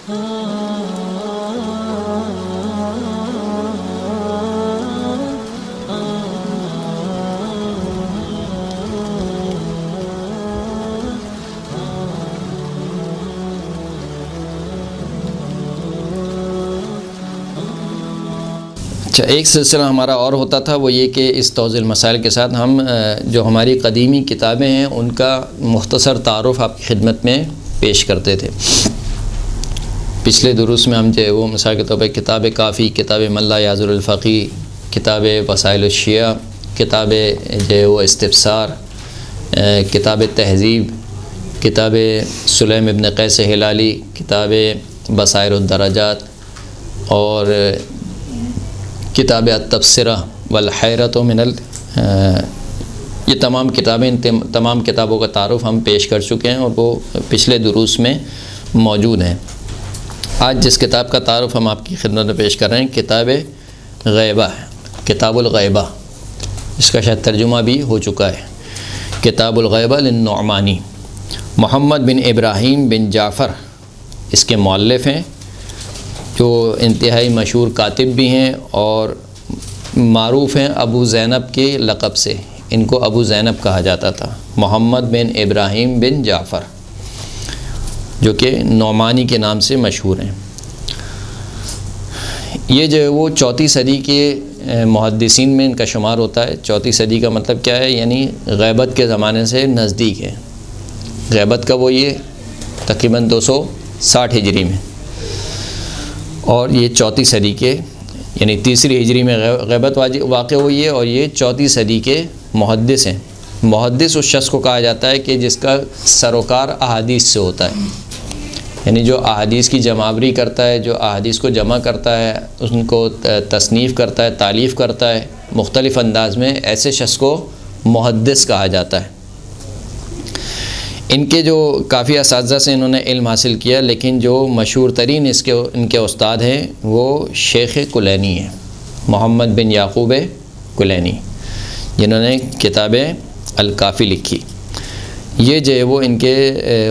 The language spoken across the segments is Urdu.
اچھا، ایک سلسلہ ہمارا اور ہوتا تھا، وہ یہ کہ اس توضیح المسائل کے ساتھ ہم جو ہماری قدیمی کتابیں ہیں ان کا مختصر تعارف آپ کی خدمت میں پیش کرتے تھے۔ پچھلے دروس میں ہم جو ہے وہ مثال کے طور پہ کتاب کافی، کتاب من لا یعذر الفقی، کتاب وسائل الشیعہ، کتاب جو ہے وہ استفسار، کتاب تہذیب، کتاب سلیم ابن قیس ہلالی، کتاب بصائر الدرجات، اور کتاب التبصرہ والحیرۃ من یہ تمام کتابیں، تمام کتابوں کا تعارف ہم پیش کر چکے ہیں اور وہ پچھلے دروس میں موجود ہیں۔ آج جس کتاب کا تعارف ہم آپ کی خدمت میں پیش کر رہے ہیں کتاب غیبہ، کتاب الغیبہ، اس کا شاید ترجمہ بھی ہو چکا ہے۔ کتاب الغیبہ للنعمانی، محمد بن ابراہیم بن جعفر اس کے مؤلف ہیں، جو انتہائی مشہور کاتب بھی ہیں اور معروف ہیں ابو زینب کے لقب سے، ان کو ابو زینب کہا جاتا تھا، محمد بن ابراہیم بن جعفر، جو کہ نعمانی کے نام سے مشہور ہیں۔ یہ جو ہے وہ 4 صدی کے محدثین میں ان کا شمار ہوتا ہے۔ 4 صدی کا مطلب کیا ہے؟ یعنی غیبت کے زمانے سے نزدیک ہے۔ غیبت کا وہ یہ تقریباً 260 ہجری میں، اور یہ 4 صدی کے، یعنی 3 ہجری میں غیبت واقع ہوئی ہے، اور یہ 4 صدی کے محدث ہیں۔ محدث اس شخص کو کہا جاتا ہے کہ جس کا سروکار احادیث سے ہوتا ہے، یعنی جو احادیث کی جمعآوری کرتا ہے، جو احادیث کو جمع کرتا ہے، ان کو تصنیف کرتا ہے، تالیف کرتا ہے مختلف انداز میں، ایسے شخص کو محدث کہا جاتا ہے۔ ان کے جو کافی اساتذہ سے انہوں نے علم حاصل کیا، لیکن جو مشہور ترین ان کے استاد ہیں وہ شیخ کلینی ہیں، محمد بن یعقوب کلینی، جنہوں نے کتاب الکافی لکھی۔ یہ جو ہے وہ ان کے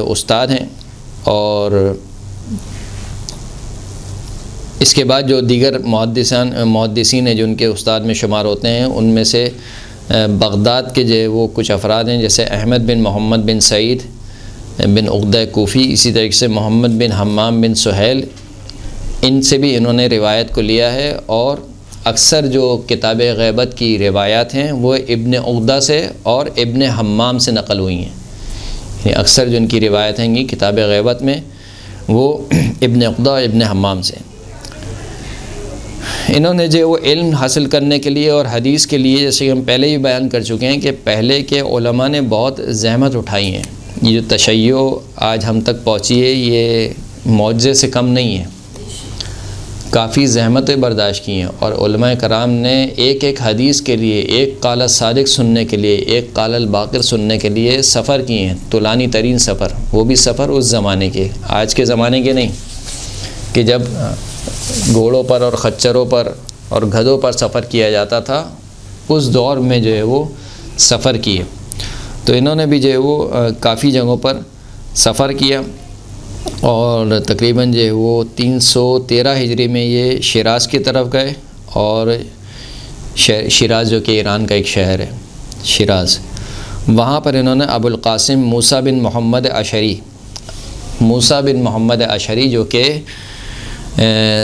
استاد ہیں، اور اس کے بعد جو دیگر محدثین ہیں جو ان کے استاد میں شمار ہوتے ہیں، ان میں سے بغداد کے جو ہے وہ کچھ افراد ہیں، جیسے احمد بن محمد بن سعید بن عقدہ کوفی، اسی طریقے سے محمد بن حمام بن سہیل، ان سے بھی انہوں نے روایت کو لیا ہے، اور اکثر جو کتاب غیبت کی روایات ہیں وہ ابن عقدہ سے اور ابن حمام سے نقل ہوئی ہیں، یعنی اکثر جو ان کی روایت ہیں گی کتاب غیبت میں وہ ابن عقدہ اور ابن حمام سے۔ انہوں نے جو وہ علم حاصل کرنے کے لیے اور حدیث کے لیے، جیسے کہ ہم پہلے ہی بیان کر چکے ہیں کہ پہلے کے علماء نے بہت زحمت اٹھائی ہیں۔ یہ جو تشیع آج ہم تک پہنچی ہے یہ معجزے سے کم نہیں ہے، کافی زحمتیں برداشت کی ہیں، اور علماء کرام نے ایک ایک حدیث کے لیے، ایک قال الصادق سننے کے لیے، ایک قال الباقر سننے کے لیے سفر کیے ہیں، طولانی ترین سفر، وہ بھی سفر اس زمانے کے، آج کے زمانے کے نہیں کہ جب گھوڑوں پر اور خچروں پر اور گدھوں پر سفر کیا جاتا تھا، اس دور میں جو ہے وہ سفر کیے۔ تو انہوں نے بھی جو ہے وہ کافی جگہوں پر سفر کیا، اور تقریباً جو ہے وہ 313 ہجری میں یہ شیراز کی طرف گئے، اور شیراز جو کہ ایران کا ایک شہر ہے شیراز، وہاں پر انہوں نے ابو القاسم موسیٰ بن محمد اشعری، موسیٰ بن محمد اشعری جو کہ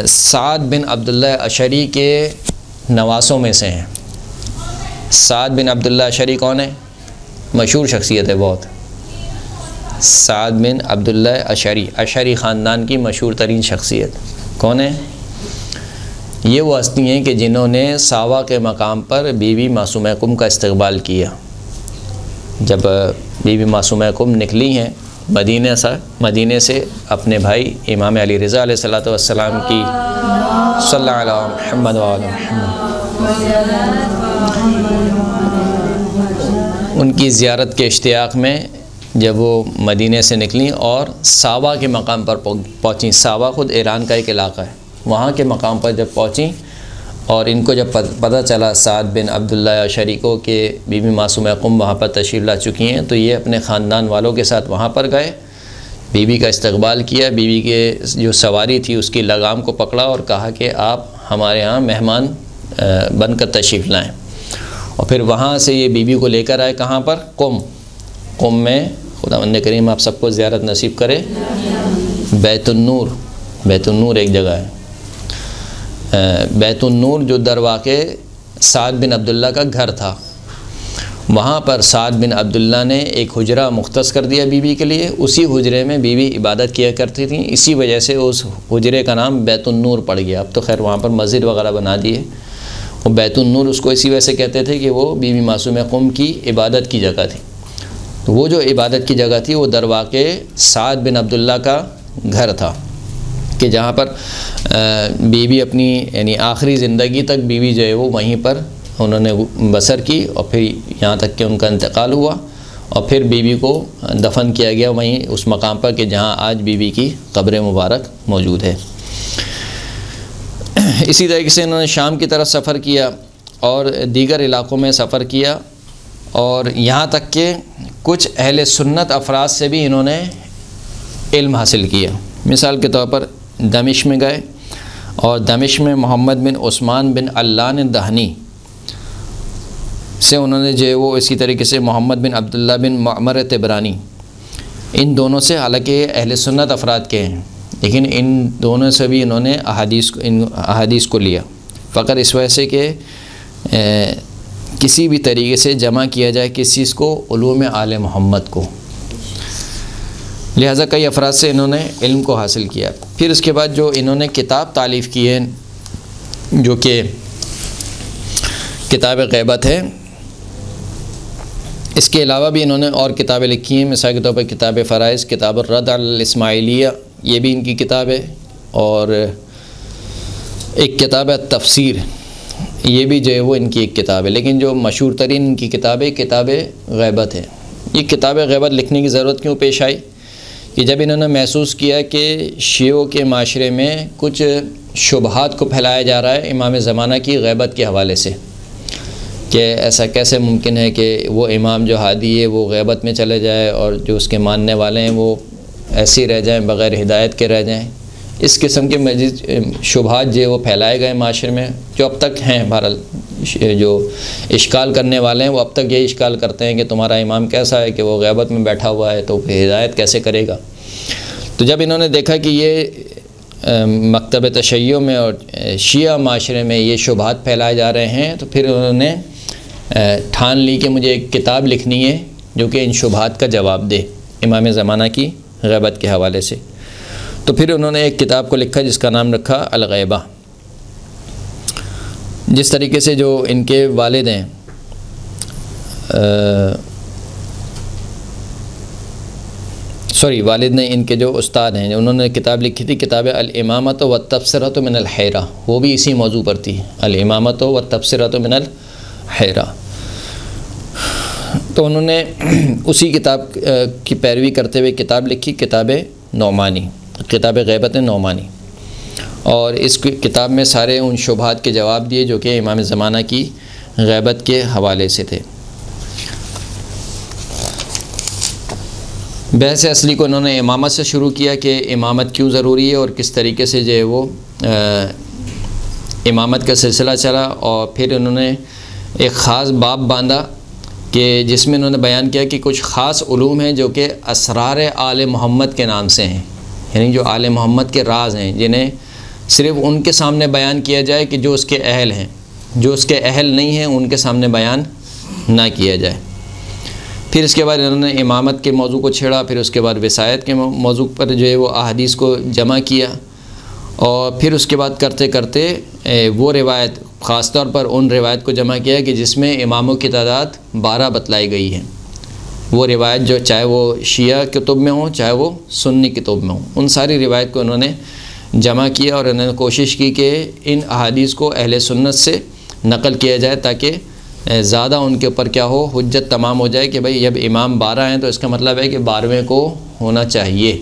سعد بن عبداللہ اشعری کے نواسوں میں سے ہیں۔ سعد بن عبداللہ اشعری کون ہے؟ مشہور شخصیت ہے بہت، سعد بن عبداللہ اشعری، اشعری خاندان کی مشہور ترین شخصیت کون ہے؟ یہ وہ ہستی ہیں کہ جنہوں نے ساوا کے مقام پر بی بی معصومہ کم کا استقبال کیا۔ جب بی بی معصومہ کم نکلی ہیں مدینے سے اپنے بھائی امام علی رضا علیہ الصلوۃ والسلام کی صلی اللہ علیہ محمد وعلی محمد ان کی زیارت کے اشتیاق میں جب وہ مدینے سے نکلیں اور ساوا کے مقام پر پہنچیں، ساوا خود ایران کا ایک علاقہ ہے، وہاں کے مقام پر جب پہنچیں اور ان کو جب پتہ چلا سعد بن عبداللہ اشعری کو کہ بی بی معصومہ قم وہاں پر تشریف لا چکی ہیں، تو یہ اپنے خاندان والوں کے ساتھ وہاں پر گئے، بیوی کا استقبال کیا، بیوی کے جو سواری تھی اس کی لگام کو پکڑا اور کہا کہ آپ ہمارے ہاں مہمان بن کر تشریف لائیں، اور پھر وہاں سے یہ بیوی کو لے کر آئے کہاں پر؟ قم میں خداوند کریم آپ سب کو زیارت نصیب کرے۔ بیت النور ایک جگہ ہے، بیت النور جو در واقع سعد بن عبداللہ کا گھر تھا، وہاں پر سعد بن عبداللہ نے ایک حجرہ مختص کر دیا بیوی کے لیے، اسی حجرے میں بیوی عبادت کیا کرتی تھیں، اسی وجہ سے اس حجرے کا نام بیت النور پڑ گیا۔ اب تو خیر وہاں پر مسجد وغیرہ بنا دیے، وہ بیت النور اس کو اسی وجہ سے کہتے تھے کہ وہ بی بی معصومہ قم کی عبادت کی جگہ تھی۔ تو وہ جو عبادت کی جگہ تھی وہ در واقع سعد بن عبداللہ کا گھر تھا، کہ جہاں پر بیوی اپنی یعنی آخری زندگی تک بیوی جو ہے وہ وہیں پر انہوں نے بسر کی، اور پھر یہاں تک کہ ان کا انتقال ہوا، اور پھر بیوی کو دفن کیا گیا وہیں اس مقام پر کہ جہاں آج بیوی کی قبر مبارک موجود ہے۔ اسی طریقے سے انہوں نے شام کی طرف سفر کیا اور دیگر علاقوں میں سفر کیا، اور یہاں تک کہ کچھ اہل سنت افراد سے بھی انہوں نے علم حاصل کیا۔ مثال کے طور پر دمشق میں گئے، اور دمشق میں محمد بن عثمان بن علان دہنی سے انہوں نے جو ہے وہ اسی طریقے سے محمد بن عبداللہ بن معمر تبرانی، ان دونوں سے، حالانکہ اہل سنت افراد کے ہیں، لیکن ان دونوں سے بھی انہوں نے احادیث کو لیا، فقط اس وجہ سے کہ کسی بھی طریقے سے جمع کیا جائے کس چیز کو؟ علوم آل محمد کو، لہذا کئی افراد سے انہوں نے علم کو حاصل کیا۔ پھر اس کے بعد جو انہوں نے کتاب تالیف کی ہے جو کہ کتاب غیبت ہے، اس کے علاوہ بھی انہوں نے اور کتابیں لکھی ہیں، مثال کے طور پر کتاب فرائض، کتاب الرد علی الاسماعیلیہ، یہ بھی ان کی کتاب ہے، اور ایک کتاب ہے تفسیر، یہ بھی جو ہے وہ ان کی ایک کتاب ہے، لیکن جو مشہور ترین ان کی کتاب ہے کتاب غیبت ہے۔ یہ کتاب غیبت لکھنے کی ضرورت کیوں پیش آئی؟ کہ جب انہوں نے محسوس کیا کہ شیعوں کے معاشرے میں کچھ شبہات کو پھیلایا جا رہا ہے امام زمانہ کی غیبت کے حوالے سے، کہ ایسا کیسے ممکن ہے کہ وہ امام جو ہادی ہے وہ غیبت میں چلے جائے اور جو اس کے ماننے والے ہیں وہ ایسے رہ جائیں، بغیر ہدایت کے رہ جائیں۔ اس قسم کے مزید شبہات جو وہ پھیلائے گئے معاشرے میں، جو اب تک ہیں، بہرحال جو اشکال کرنے والے ہیں وہ اب تک یہ اشکال کرتے ہیں کہ تمہارا امام کیسا ہے کہ وہ غیبت میں بیٹھا ہوا ہے تو پھر ہدایت کیسے کرے گا۔ تو جب انہوں نے دیکھا کہ یہ مکتب تشیع میں اور شیعہ معاشرے میں یہ شبہات پھیلائے جا رہے ہیں، تو پھر انہوں نے ٹھان لی کہ مجھے ایک کتاب لکھنی ہے جو کہ ان شبہات کا جواب دے امام زمانہ کی غیبت کے حوالے سے۔ تو پھر انہوں نے ایک کتاب کو لکھا جس کا نام رکھا الغیبہ۔ جس طریقے سے جو ان کے والد ہیں والد نے ان کے جو استاد ہیں، انہوں نے کتاب لکھی تھی کتاب الامامۃ والتبصرۃ من الحیرہ، وہ بھی اسی موضوع پر تھی، الامامۃ والتبصرۃ من الحیرہ۔ تو انہوں نے اسی کتاب کی پیروی کرتے ہوئے کتاب لکھی، کتاب نعمانی، کتاب غیبت نعمانی، اور اس کتاب میں سارے ان شبہات کے جواب دیے جو کہ امام زمانہ کی غیبت کے حوالے سے تھے۔ بحث اصلی کو انہوں نے امامت سے شروع کیا کہ امامت کیوں ضروری ہے اور کس طریقے سے جو ہے وہ امامت کا سلسلہ چلا، اور پھر انہوں نے ایک خاص باب باندھا کہ جس میں انہوں نے بیان کیا کہ کچھ خاص علوم ہیں جو کہ اسرار آل محمد کے نام سے ہیں، یعنی جو آل محمد کے راز ہیں جنہیں صرف ان کے سامنے بیان کیا جائے کہ جو اس کے اہل ہیں، جو اس کے اہل نہیں ہیں ان کے سامنے بیان نہ کیا جائے۔ پھر اس کے بعد انہوں نے امامت کے موضوع کو چھیڑا، پھر اس کے بعد وصایت کے موضوع پر جو ہے وہ احادیث کو جمع کیا، اور پھر اس کے بعد کرتے کرتے وہ روایت، خاص طور پر ان روایت کو جمع کیا کہ جس میں اماموں کی تعداد 12 بتلائی گئی ہے۔ وہ روایت جو چاہے وہ شیعہ کتب میں ہوں چاہے وہ سنی کتب میں ہوں، ان ساری روایت کو انہوں نے جمع کیا، اور انہوں نے کوشش کی کہ ان احادیث کو اہل سنت سے نقل کیا جائے تاکہ زیادہ ان کے اوپر کیا ہو، حجت تمام ہو جائے کہ بھئی جب امام 12 ہیں تو اس کا مطلب ہے کہ 12ویں کو ہونا چاہیے،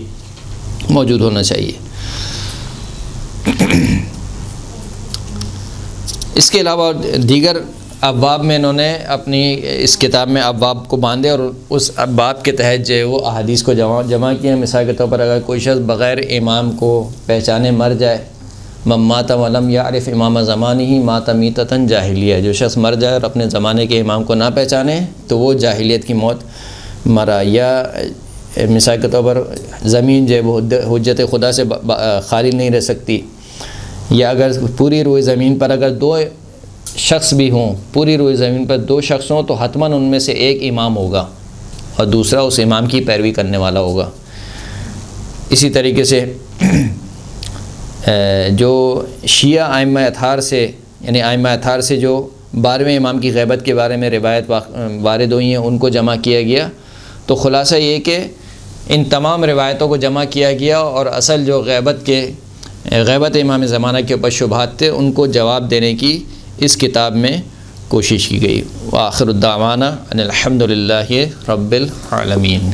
موجود ہونا چاہیے۔ اس کے علاوہ دیگر ابواب میں انہوں نے اپنی اس کتاب میں ابواب کو باندھے اور اس ابواب کے تحت جو ہے وہ احادیث کو جمع کیے ہیں۔ مثال کے طور پر اگر کوئی شخص بغیر امام کو پہچانے مر جائے، من مات ولم یعرف امام زمانہ مات میتۃ جاہلیہ، جو شخص مر جائے اور اپنے زمانے کے امام کو نہ پہچانے تو وہ جاہلیت کی موت مرا۔ یا مثال کے طور پر زمین جو ہے وہ حجت خدا سے خالی نہیں رہ سکتی، یا اگر پوری روئے زمین پر اگر دو شخص بھی ہوں، پوری روئے زمین پر دو شخص ہوں تو حتماً ان میں سے ایک امام ہوگا اور دوسرا اس امام کی پیروی کرنے والا ہوگا۔ اسی طریقے سے جو شیعہ ائمہ اطہار سے، یعنی ائمہ اطہار سے جو 12ویں امام کی غیبت کے بارے میں روایت وارد ہوئی ہیں ان کو جمع کیا گیا، تو خلاصہ یہ کہ ان تمام روایتوں کو جمع کیا گیا اور اصل جو غیبت امام زمانہ کے اوپر شبہات تھے ان کو جواب دینے کی اس کتاب میں کوشش کی گئی۔ وآخر الدعوانا ان الحمد للہ رب العالمین۔